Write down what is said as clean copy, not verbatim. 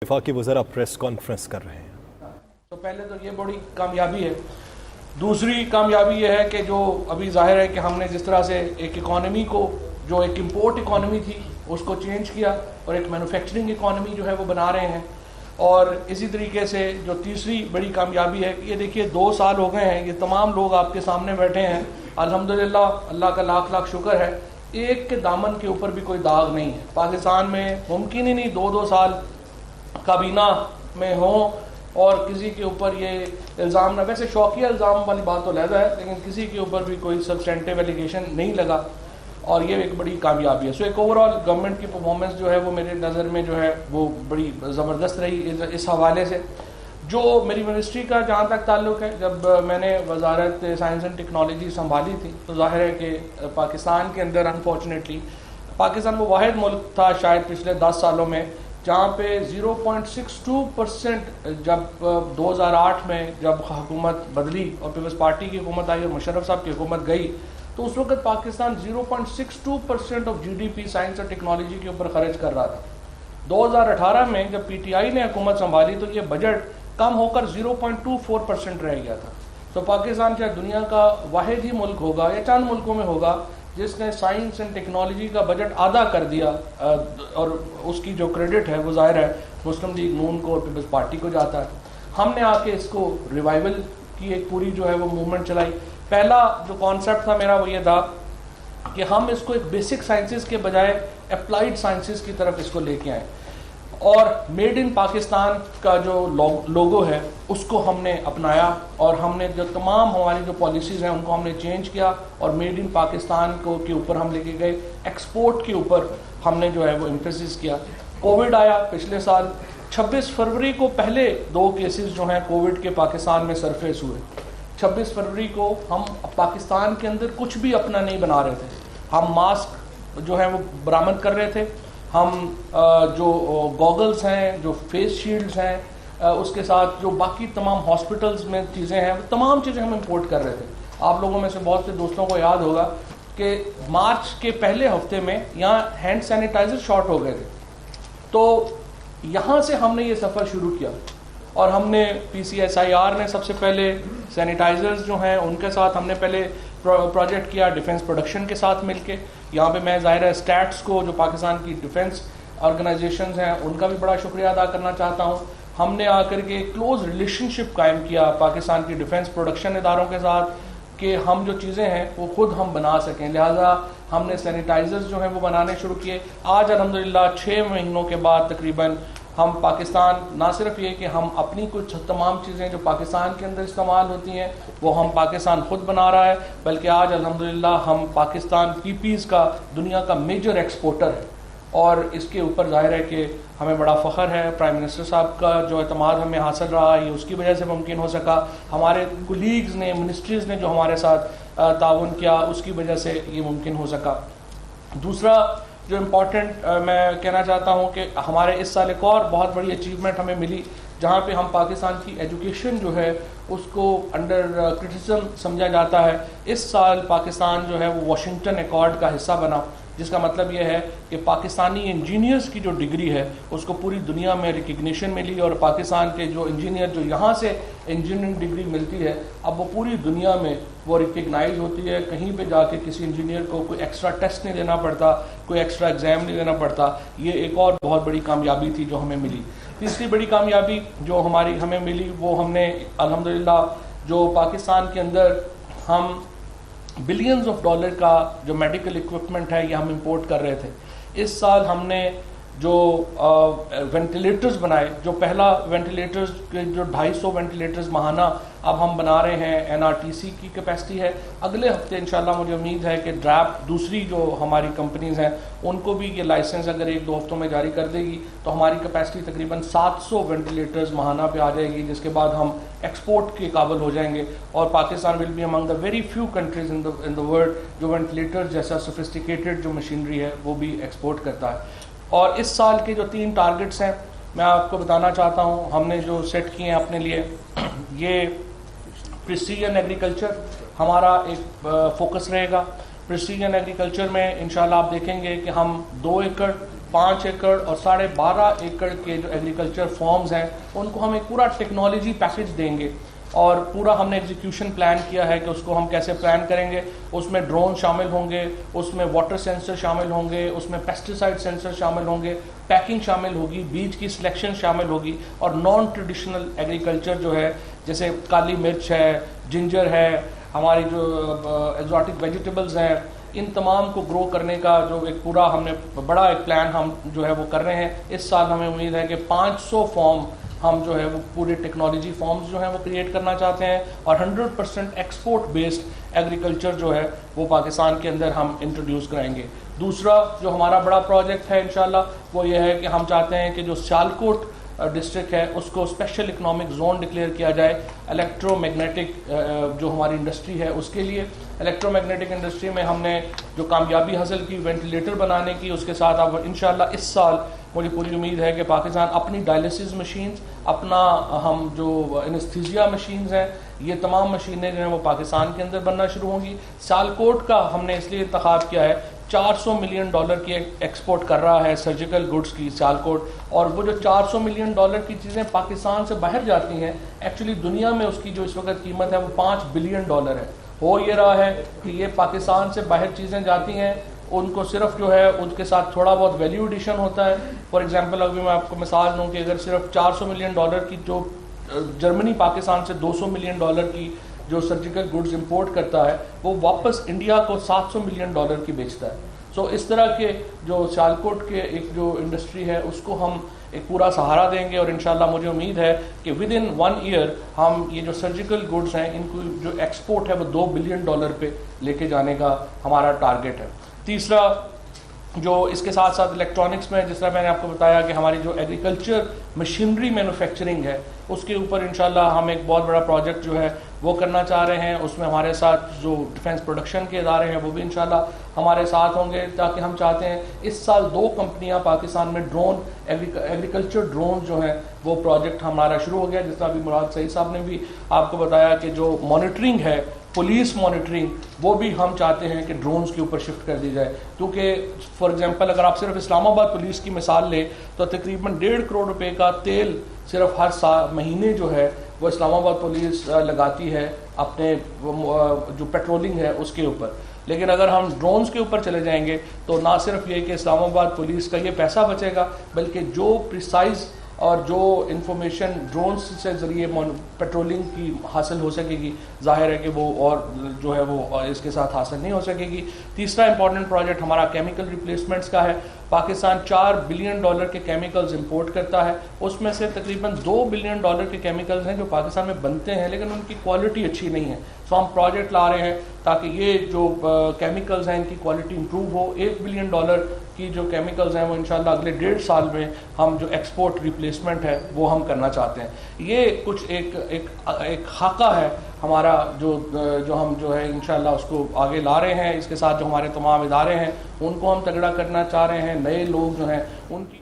वफाकी वज़रा press conference कर रहे हैं। तो पहले तो ये बड़ी कामयाबी है। दूसरी कामयाबी ये है कि जो अभी जाहिर है कि हमने जिस तरह से एक इकॉनमी को, जो एक इम्पोर्ट इकॉनमी थी, उसको चेंज किया और एक मैन्युफैक्चरिंग इकॉनमी जो है वो बना रहे हैं। और इसी तरीके से जो तीसरी बड़ी कामयाबी है कि ये देखिए 2 साल हो गए हैं, ये तमाम लोग आपके सामने बैठे हैं, अल्हम्दुलिल्लाह, अल्लाह का लाख लाख शुक्र है, एक के दामन के ऊपर भी कोई दाग नहीं है। पाकिस्तान में मुमकिन ही नहीं 2-2 साल काबीना में हो और किसी के ऊपर ये इल्ज़ाम ना, वैसे शौकिया इल्ज़ाम वाली बात तो लहदा है, लेकिन किसी के ऊपर भी कोई सब्सटेंटिव एलिगेशन नहीं लगा, और ये एक बड़ी कामयाबी है। सो एक ओवरऑल गवर्नमेंट की परफॉर्मेंस जो है वो मेरे नज़र में जो है वो बड़ी ज़बरदस्त रही इस हवाले से। जो मेरी मिनिस्ट्री का जहाँ तक ताल्लुक़ है, जब मैंने वजारत साइंस एंड टेक्नोलॉजी संभाली थी तो ज़ाहिर है कि पाकिस्तान के अंदर अनफॉर्चुनेटली पाकिस्तान वो वाहिद मुल्क था शायद पिछले 10 सालों में जहाँ पे 0.62% जब 2008 में जब हुकूमत बदली और पीपल्स पार्टी की हुकूमत आई और मुशर्रफ साहब की हुकूमत गई, तो उस वक्त पाकिस्तान 0.62% ऑफ जीडीपी साइंस और टेक्नोलॉजी के ऊपर खर्च कर रहा था। 2018 में जब पीटीआई ने हुकूमत संभाली तो ये बजट कम होकर 0.24% रह गया था। तो पाकिस्तान क्या दुनिया का वाहिद ही मुल्क होगा या चंद मुल्कों में होगा जिसने साइंस एंड टेक्नोलॉजी का बजट आधा कर दिया, और उसकी जो क्रेडिट है वो ज़ाहिर है मुस्लिम लीग नून को और पीपल्स पार्टी को जाता है। हमने आके इसको रिवाइवल की एक पूरी जो है वो मूवमेंट चलाई। पहला जो कॉन्सेप्ट था मेरा वो ये था कि हम इसको एक बेसिक साइंसेस के बजाय अप्लाइड साइंसेस की तरफ इसको लेके आए, और मेड इन पाकिस्तान का जो लोगो है उसको हमने अपनाया, और हमने जो तमाम हमारी जो पॉलिसीज़ हैं उनको हमने चेंज किया और मेड इन पाकिस्तान को के ऊपर हम लेके गए। एक्सपोर्ट के ऊपर हमने जो है वो एम्फेसिस किया। कोविड आया पिछले साल, 26 फरवरी को पहले 2 केसेस जो हैं कोविड के पाकिस्तान में सरफेस हुए। 26 फरवरी को हम पाकिस्तान के अंदर कुछ भी अपना नहीं बना रहे थे, हम मास्क जो है वो बरामद कर रहे थे, हम जो गॉगल्स हैं, जो फेस शील्ड्स हैं, उसके साथ जो बाकी तमाम हॉस्पिटल्स में चीज़ें हैं, वो तमाम चीज़ें हम इंपोर्ट कर रहे थे। आप लोगों में से बहुत से दोस्तों को याद होगा कि मार्च के पहले हफ्ते में यहाँ हैंड सैनिटाइजर शॉर्ट हो गए थे, तो यहाँ से हमने ये सफ़र शुरू किया और हमने PCSIR ने सबसे पहले सैनिटाइजर्स जो हैं उनके साथ हमने पहले प्रोजेक्ट किया डिफेंस प्रोडक्शन के साथ मिलके। यहाँ पे मैं ज़ाहिर है स्टैट्स को, जो पाकिस्तान की डिफेंस ऑर्गेनाइजेशंस हैं, उनका भी बड़ा शुक्रिया अदा करना चाहता हूँ। हमने आकर के क्लोज रिलेशनशिप कायम किया पाकिस्तान की डिफेंस प्रोडक्शन इदारों के साथ कि हम जो चीज़ें हैं वो खुद हम बना सकें, लिहाजा हमने सैनिटाइजर्स जो हैं वो बनाने शुरू किए। आज अल्हम्दुलिल्लाह 6 महीनों के बाद तकरीबन हम पाकिस्तान, ना सिर्फ ये कि हम अपनी कुछ तमाम चीज़ें जो पाकिस्तान के अंदर इस्तेमाल होती हैं वो हम पाकिस्तान खुद बना रहा है, बल्कि आज अल्हम्दुलिल्लाह हम पाकिस्तान पीपीज़ का दुनिया का मेजर एक्सपोर्टर है। और इसके ऊपर ज़ाहिर है कि हमें बड़ा फ़ख्र है। प्राइम मिनिस्टर साहब का जो एतमाद हमें हासिल रहा है ये उसकी वजह से मुमकिन हो सका, हमारे कोलीग्स ने, मिनिस्ट्रीज़ ने जो हमारे साथ ताउन किया उसकी वजह से ये मुमकिन हो सका। दूसरा जो इम्पॉर्टेंट मैं कहना चाहता हूँ कि हमारे इस साल एक और बहुत बड़ी अचीवमेंट हमें मिली, जहाँ पे हम पाकिस्तान की एजुकेशन जो है उसको अंडर क्रिटिसिज्म समझा जाता है। इस साल पाकिस्तान जो है वो वाशिंगटन अकॉर्ड का हिस्सा बना, जिसका मतलब ये है कि पाकिस्तानी इंजीनियर्स की जो डिग्री है उसको पूरी दुनिया में रिकग्निशन मिली, और पाकिस्तान के जो इंजीनियर जो यहाँ से इंजीनियरिंग डिग्री मिलती है अब वो पूरी दुनिया में वो रिकग्नाइज होती है। कहीं पे जाके किसी इंजीनियर को कोई एक्स्ट्रा टेस्ट नहीं देना पड़ता, कोई एक्स्ट्रा एग्ज़ाम नहीं देना पड़ता। ये एक और बहुत बड़ी कामयाबी थी जो हमें मिली। तीसरी बड़ी कामयाबी जो हमें मिली वो हमने अल्हम्दुलिल्लाह जो पाकिस्तान के अंदर हम बिलियंस ऑफ डॉलर का जो मेडिकल इक्विपमेंट है ये हम इंपोर्ट कर रहे थे। इस साल हमने जो वेंटिलेटर्स बनाए, जो पहला वेंटिलेटर्स जो 250 वेंटिलेटर्स महाना अब हम बना रहे हैं, NRTC की कैपेसिटी है। अगले हफ्ते इंशाल्लाह मुझे उम्मीद है कि ड्रैप दूसरी जो हमारी कंपनीज़ हैं उनको भी ये लाइसेंस अगर 1-2 हफ्तों में जारी कर देगी तो हमारी कैपेसिटी तकरीबन 700 वेंटिलेटर्स महाना पे आ जाएगी, जिसके बाद हम एक्सपोर्ट के काबिल हो जाएंगे। और Pakistan will be among the very few countries in the world जो वेंटिलेटर जैसा सोफिस्टिकेटेड जो मशीनरी है वो भी एक्सपोर्ट करता है। और इस साल के जो 3 टारगेट्स हैं मैं आपको बताना चाहता हूँ, हमने जो सेट किए हैं अपने लिए, ये प्रिसीजन एग्रीकल्चर हमारा एक फोकस रहेगा। प्रिसीजन एग्रीकल्चर में इंशाल्लाह आप देखेंगे कि हम 2 एकड़ 5 एकड़ और 12.5 एकड़ के जो एग्रीकल्चर फॉर्म्स हैं उनको हम एक पूरा टेक्नोलॉजी पैकेज देंगे और पूरा हमने एग्जीक्यूशन प्लान किया है कि उसको हम कैसे प्लान करेंगे। उसमें ड्रोन शामिल होंगे, उसमें वाटर सेंसर शामिल होंगे, उसमें पेस्टिसाइड सेंसर शामिल होंगे, पैकिंग शामिल होगी, बीज की सिलेक्शन शामिल होगी और नॉन ट्रेडिशनल एग्रीकल्चर जो है जैसे काली मिर्च है, जिंजर है, हमारी जो एक्जॉटिक वेजिटेबल्स हैं, इन तमाम को ग्रो करने का जो एक पूरा हमने बड़ा एक प्लान हम जो है वो कर रहे हैं। इस साल हमें उम्मीद है कि 500 फॉर्म हम जो है वो पूरे टेक्नोलॉजी फॉर्म्स जो हैं वो क्रिएट करना चाहते हैं और 100% एक्सपोर्ट बेस्ड एग्रीकल्चर जो है वो पाकिस्तान के अंदर हम इंट्रोड्यूस कराएंगे। दूसरा जो हमारा बड़ा प्रोजेक्ट है इंशाल्लाह वो ये है कि हम चाहते हैं कि जो सियालकोट डिस्ट्रिक्ट है उसको स्पेशल इकोनॉमिक जोन डिक्लेयर किया जाए इलेक्ट्रोमैग्नेटिक जो हमारी इंडस्ट्री है उसके लिए। इलेक्ट्रोमैग्नेटिक इंडस्ट्री में हमने जो कामयाबी हासिल की वेंटिलेटर बनाने की, उसके साथ अब इंशाल्लाह इस साल मुझे पूरी उम्मीद है कि पाकिस्तान अपनी डायलिसिस मशीन्स, अपना हम जो एनेस्थीसिया मशीन्स हैं, ये तमाम मशीनें जो हैं वो पाकिस्तान के अंदर बनना शुरू होंगी। सियालकोट का हमने इसलिए इंतखाब किया है, $400 मिलियन की एक्सपोर्ट कर रहा है सर्जिकल गुड्स की सियालकोट, और वो जो $400 मिलियन की चीज़ें पाकिस्तान से बाहर जाती हैं एक्चुअली दुनिया में उसकी जो इस वक्त कीमत है वो $5 बिलियन है। हो ये रहा है कि ये पाकिस्तान से बाहर चीज़ें जाती हैं, उनको सिर्फ जो है उनके साथ थोड़ा बहुत वैल्यू एडिशन होता है। फॉर एग्जांपल अभी मैं आपको मिसाल दूं कि अगर सिर्फ $400 मिलियन की जो जर्मनी पाकिस्तान से $200 मिलियन की जो सर्जिकल गुड्स इंपोर्ट करता है वो वापस इंडिया को $700 मिलियन की बेचता है। सो इस तरह के जो सियालकोट के एक जो इंडस्ट्री है उसको हम एक पूरा सहारा देंगे और इंशाल्लाह मुझे उम्मीद है कि विद इन 1 ईयर हम ये जो सर्जिकल गुड्स हैं इनको जो एक्सपोर्ट है वो $2 बिलियन पे लेके जाने का हमारा टारगेट है। तीसरा जो इसके साथ साथ इलेक्ट्रॉनिक्स में, जिस तरह मैंने आपको बताया कि हमारी जो एग्रीकल्चर मशीनरी मैन्युफैक्चरिंग है उसके ऊपर इंशाल्लाह हम एक बहुत बड़ा प्रोजेक्ट जो है वो करना चाह रहे हैं। उसमें हमारे साथ जो डिफेंस प्रोडक्शन के इदारे हैं वो भी इंशाल्लाह हमारे साथ होंगे, ताकि हम चाहते हैं इस साल 2 कंपनियां पाकिस्तान में ड्रोन एग्रीकल्चर ड्रोन जो हैं वो प्रोजेक्ट हमारा शुरू हो गया। जिस तरह अभी मुराद सईद साहब ने भी आपको बताया कि जो मॉनिटरिंग है, पुलिस मॉनिटरिंग, वो भी हम चाहते हैं कि ड्रोन्स के ऊपर शिफ्ट कर दी जाए। क्योंकि फॉर एग्जांपल अगर आप सिर्फ इस्लामाबाद पुलिस की मिसाल लें तो तकरीबन $1.5 करोड़ का तेल सिर्फ हर महीने जो है वो इस्लामाबाद पुलिस लगाती है अपने जो पेट्रोलिंग है उसके ऊपर। लेकिन अगर हम ड्रोन्स के ऊपर चले जाएंगे तो ना सिर्फ ये कि इस्लामाबाद पुलिस का ये पैसा बचेगा, बल्कि जो प्रिसाइज और जो इंफॉर्मेशन ड्रोन्स से ज़रिए पेट्रोलिंग की हासिल हो सकेगी, जाहिर है कि वो और जो है वो इसके साथ हासिल नहीं हो सकेगी। तीसरा इंपॉर्टेंट प्रोजेक्ट हमारा केमिकल रिप्लेसमेंट्स का है। पाकिस्तान $4 बिलियन के केमिकल्स इंपोर्ट करता है, उसमें से तकरीबन $2 बिलियन के केमिकल्स हैं जो पाकिस्तान में बनते हैं लेकिन उनकी क्वालिटी अच्छी नहीं है। तो हम प्रोजेक्ट ला रहे हैं ताकि ये जो केमिकल्स हैं इनकी क्वालिटी इंप्रूव हो। $1 बिलियन की जो केमिकल्स हैं वो इंशाल्लाह अगले 1.5 साल में हम जो एक्सपोर्ट रिप्लेसमेंट है वो हम करना चाहते हैं। ये कुछ एक खाका है हमारा जो हम जो है इंशाल्लाह उसको आगे ला रहे हैं। इसके साथ जो हमारे तमाम इदारे हैं उनको हम तगड़ा करना चाह रहे हैं। नए लोग जो हैं उनकी